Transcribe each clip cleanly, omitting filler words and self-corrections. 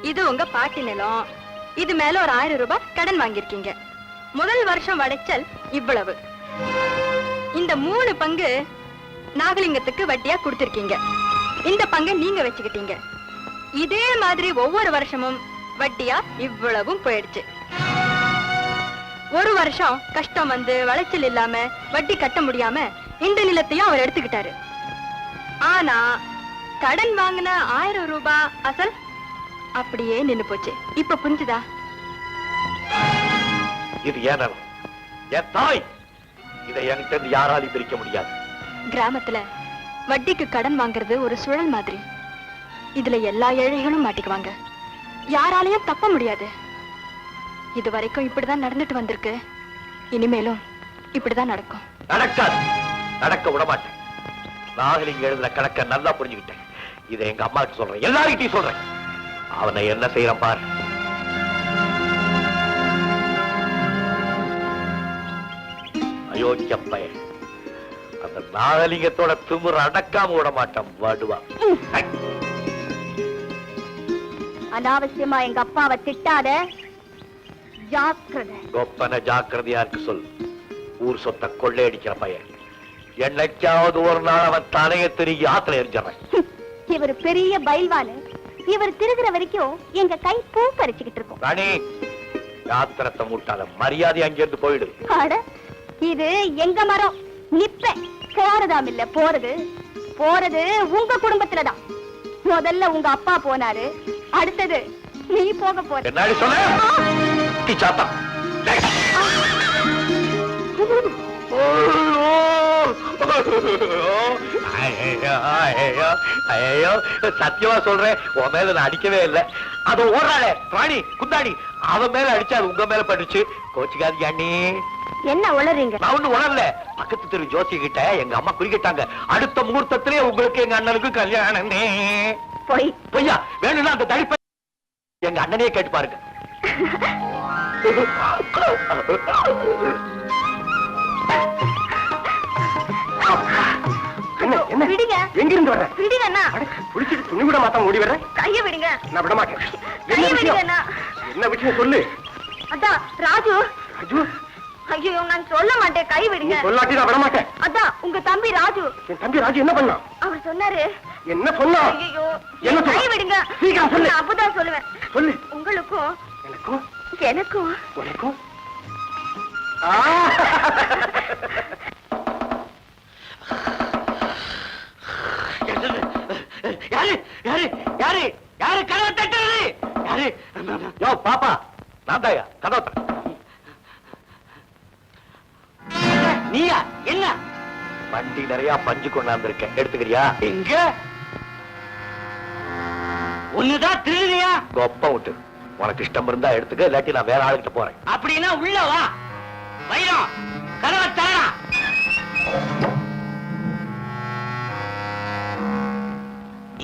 இது உங்க பாட்டி நிலம். இது மேல ஒரு 1000 ரூபாய் கடன் வாங்கியிருக்கீங்க. முதல் வருஷம் வளைச்சல் இவ்வளவு. இந்த 3 பங்கு நாகலிங்கத்துக்கு வட்டியா கொடுத்திருக்கீங்க. இந்த பங்கை நீங்க வச்சுக்கிட்டீங்க. இதே மாதிரி ஒவ்வொரு வருஷமும் வட்டியா இவ்வளவும் போயிடுச்சு. ஒரு வருஷம் கஷ்டம் வந்து வளைச்சல் இல்லாம வட்டி கட்ட முடியாம இந்த நிலத்தையும் அவர் எடுத்துக்கிட்டாரு. ஆனா கடன் வாங்கின 1000 ரூபாய் அசல் அப்படியே நின்னு போச்சு. இப்ப புரிஞ்சுதா? இது ஏன் என் தாய், இதை என்கிட்ட யாராலையும் பிரிக்க முடியாது. கிராமத்துல வட்டிக்கு கடன் வாங்குறது ஒரு சுழல் மாதிரி. இதுல எல்லா ஏழைகளும் மாட்டிக்குவாங்க. யாராலையும் தப்ப முடியாது. இது வரைக்கும் இப்படிதான் நடந்துட்டு வந்திருக்கு. இனிமேலும் இப்படிதான் நடக்கும். நடக்காது, நடக்க விட மாட்டேன். நாகலிங்க எழுதுற கணக்க நல்லா புரிஞ்சுக்கிட்டேன். இதை எங்க அம்மாவுக்கு சொல்றேன், எல்லார்கிட்டையும் சொல்றேன். அவனை என்ன செய்யறான் பாரு. அயோக்கிய பையன். அந்த நாகலிங்கத்தோட திமிர அடக்காம விட மாட்டான். வாடுவா. அனாவசியமா எங்க அப்பாவை திட்டாத. ஜாக்கிரதை. கொப்பன ஜாக்கிரதையா இருக்கு சொல். ஊர் சொத்தை கொள்ளையடிக்கிற பையன். என்னைக்காவது ஒரு நாள் அவன் தலையை திருகி ஆத்துல எரிஞ்சான். இவர் பெரிய பயில்வானு. இவர் திருகிற வரைக்கும் எங்க கை பூ பறிச்சுக்கிட்டு இருக்கும். ராணி, யாத்திரத்தை மூட்டாத. மரியாதை அங்கிருந்து போயிடு. இது எங்க மரம். நிப்ப போறதாம் இல்ல, போறது போறது உங்க குடும்பத்துலதான். முதல்ல உங்க அப்பா போனாரு, அடுத்தது நீ போக போற. என்னடி சொன்ன? சத்தியமா சொல்றேன், உன் மேல நான் அடிக்கவே இல்லை. அது ஓடுறாளே ராணி குந்தாணி, அவன் மேல அடிச்சா அது உங்க மேல பட்டுச்சு. கோச்சிக்காதீங்க அண்ணி. என்ன உளறீங்க? நான் ஒண்ணு உணரல. பக்கத்து தெரு ஜோசி கிட்ட எங்க அம்மா குறிக்கிட்டாங்க, அடுத்த முகூர்த்தத்திலே உங்களுக்கு எங்க அண்ணனுக்கு கல்யாணம். பொய்யா? வேணும்னா அந்த தடிப்பை எங்க அண்ணனையே கேட்டு பாருங்க. எங்கிருந்து வர? துணி கூட மாத்தாம ஓடி வர. கைய விடுங்க. நான் விட மாட்டேன். என்ன விஷயம் சொல்லு. அதான் ராஜு. ராஜு? ஐயோ, நான் சொல்ல மாட்டேன். கை விடுங்க. சொல்லாட்டி நான் விட மாட்டேன். அதான் உங்க தம்பி ராஜு. என் தம்பி ராஜு என்ன பண்ணா? அவர் சொன்னாரு. என்ன சொன்னா? ஐயோ, என்ன கை விடுங்க. சீக்கிரம் சொல்லு. அப்பதான் சொல்லுவேன். சொல்லு. உங்களுக்கும் எனக்கும் எனக்கும் உனக்கும் யாரு யாரு யாரு யாரு கதவை தட்டுறது? யாரு? யோ பாப்பா, நான் தாயா கதவை. நீயா? என்ன வண்டி நிறைய பஞ்சு கொண்டாந்துருக்கேன், எடுத்துக்கிறியா? எங்க? ஒண்ணுதான் திருடியா? கொப்ப விட்டு. உனக்கு இஷ்டம் இருந்தா எடுத்துக்க, இல்லாட்டி நான் வேற ஆளுகிட்ட போறேன். அப்படின்னா உள்ள வா. வைரம், கதவை தரா.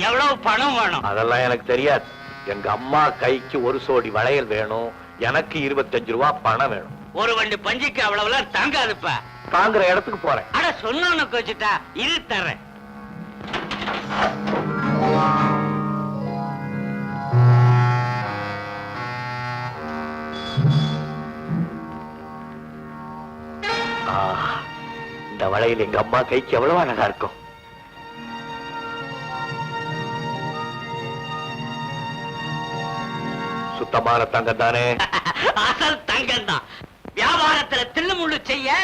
எவ்வளவு பணம் வேணும்? அதெல்லாம் எனக்கு தெரியாது. எங்க அம்மா கைக்கு ஒரு சோடி வளையல் வேணும். எனக்கு 25 ரூபாய் பணம் வேணும். ஒரு வண்டி பஞ்சுக்கு அவ்வளவுலாம் தாங்காதுப்பா. தாங்குற இடத்துக்கு போறேன். அட சொன்ன வச்சுட்டா இரு தர்றேன். இந்த வளையல் எங்க அம்மா கைக்கு எவ்வளவு அழகா இருக்கும். சுத்தமான தங்கம் தானே? அசல் தங்கம் தான். வியாபாரத்துல தில்லுமுள்ளு செய்ய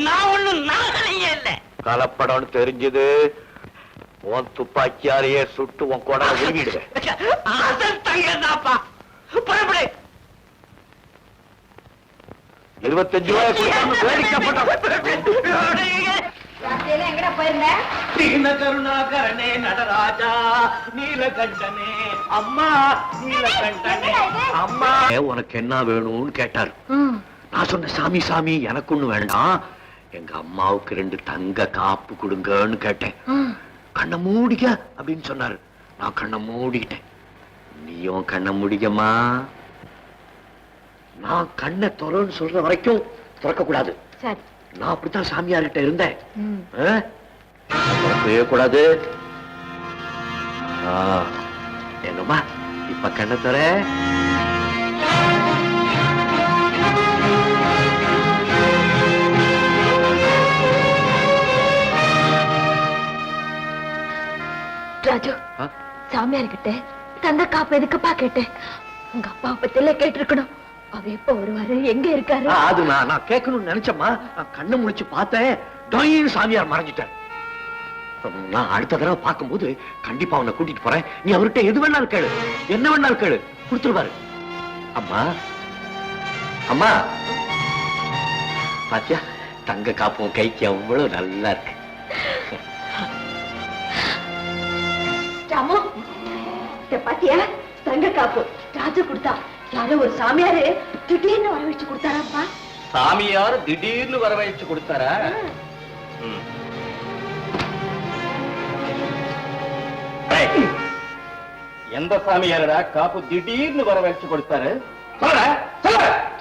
நான் ஒண்ணும் நாகலையே இல்ல. கலப்படம்னு தெரிஞ்சது உன் துப்பாக்கியாலேயே சுட்டு உன் கொடை விழுங்கிடுவேன். அசல் தங்கம் தான்ப்பா. புறப்படு. 25 கருணாகரனே நடராஜா நீலகண்டனே அம்மா நீலகண்டனே அம்மா. உனக்கு என்ன வேணும்னு கேட்டாரு. நான் சொன்ன சாமி சாமி எனக்கு ஒண்ணு வேண்டாம், எங்க அம்மாவுக்கு 2 தங்க காப்பு கொடுங்கன்னு கேட்டேன். கண்ணை மூடிக்க அப்படின்னு சொன்னாரு. நான் கண்ணை மூடிக்கிட்டேன். நீயும் கண்ணை மூடிக்கமா. நான் கண்ணை திறன்னு சொல்ற வரைக்கும் திறக்க கூடாது. நான் அப்படித்தான் சாமியார்கிட்ட இருந்தேன். திறக்கவே கூடாது. என்னம்மா இப்ப கண்ண தர ராஜு, சாமியார் கிட்ட தங்க காப்பு எதுக்குப்பா கேட்டேன்? உங்க அப்பாவை பத்தி எல்லாம் கேட்டிருக்கணும். அவ எப்ப வருவாரு, எங்க இருக்காரு? அது நான் கேட்கணும்னு நினைச்சம்மா. நான் கண்ணு முழிச்சு பார்த்தேன், டொய்ன்னு சாமியார் மறைஞ்சிட்டார். நான் அடுத்த தடவை பார்க்கும்போது கண்டிப்பா அவனை கூட்டிட்டு போறேன். நீ அவர்கிட்ட எது வேணாலும் கேளு, என்ன வேணாலும் கேளு, கொடுத்துருவாரு. அம்மா அம்மா, பாத்தியா தங்க காப்பும் கைக்கு அவ்வளவு நல்லா இருக்கு. ராமு, பாத்தியா தங்க காப்பு ராஜு கொடுத்தா. யாரோ ஒரு சாமியாரு திடீர்னு வரவழைச்சு கொடுத்தாராப்பா. சாமியார் திடீர்னு வரவழைச்சு கொடுத்தாரா? எந்த சாமியாரா காப்பு திடீர்னு வரவழைச்சு கொடுத்தாரு?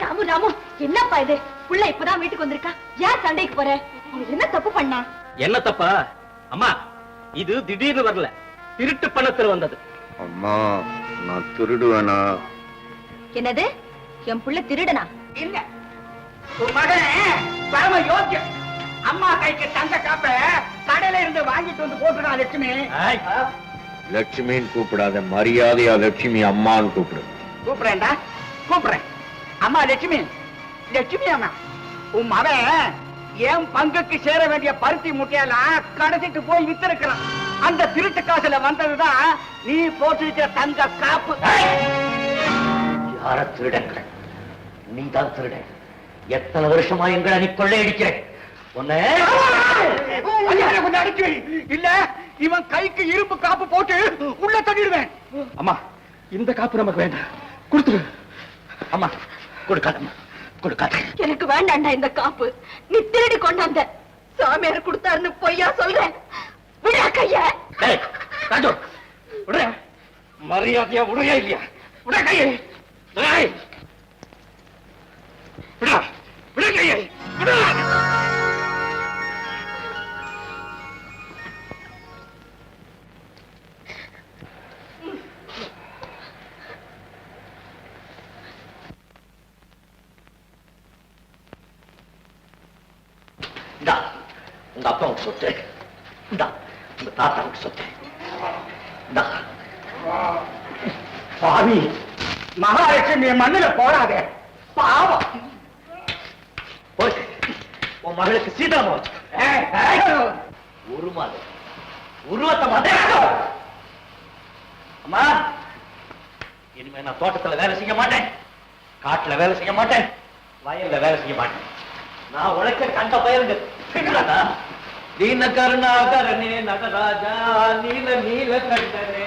ராமு ராமு, என்னப்பா இது? புள்ள இப்பதான் வீட்டுக்கு வந்திருக்கா, ஏன் சண்டைக்கு போற? அவன் என்ன தப்பு பண்ணா? என்ன தப்பா? அம்மா, இது திடீர்னு வரல, திருட்டு பணத்துல வந்தது. அம்மா, நான் திருடுவேனா? என்னது, என் புள்ள திருடனா? இல்ல, உன் மகன் பரம யோக்கியம். அம்மா கைக்கு தங்க காப்ப கடையில இருந்து வாங்கிட்டு வந்து போட்டுருக்கான் லட்சுமி. லட்சுமின்னு கூப்பிடாத, மரியாதையா லட்சுமி அம்மான்னு கூப்பிடு. கூப்பிடுறேன்டா, கூப்பிடுறேன். அம்மா லட்சுமி, லட்சுமி அம்மா, உன் மகன் என் பங்குக்கு சேர வேண்டிய பருத்தி முட்டையெல்லாம் கடைசிட்டு போய் வித்திருக்கிறான். அந்த திருட்டு காசுல வந்ததுதான் நீ போட்டிருக்கிற தங்க காப்பு. யார திருடங்க? நீதான் திருட. எத்தனை வருஷமா எங்களை நீ கொள்ளையடிக்கிறேன். கொஞ்சம் அடிச்சு இல்ல, இவன் கைக்கு இரும்பு காப்பு போட்டு உள்ள தள்ளிடுவேன். அம்மா, இந்த காப்பு நமக்கு வேண்டாம், கொடுத்துரு. அம்மா கொடுக்காதம்மா, கொடுக்காத. எனக்கு வேண்டாண்டா இந்த காப்பு. நீ திருடி கொண்டாந்த. சாமியார் கொடுத்தாருன்னு பொய்யா சொல்றேன். விடா கைய. மரியாதையா உடையா இல்லையா? விட கையை. விடா, விட கையை. விடா. உங்க அப்பாவுக்கு சொத்து, உங்க தாத்தாவுக்கு சொத்து. பாவி, மகாலட்சுமி மண்ணுல போடாதே, பாவம். உன் மகளுக்கு சீதாமா ஒரு மாதம் உருவத்தை மாட்டேன். அம்மா, இனிமே நான் தோட்டத்துல வேலை செய்ய மாட்டேன், காட்டுல வேலை செய்ய மாட்டேன், வயல்ல வேலை செய்ய மாட்டேன். நான் உழைக்க கண்ட பயிருங்க. நீல கருணாகரனே நகராஜா, நீல நீல கண்டனே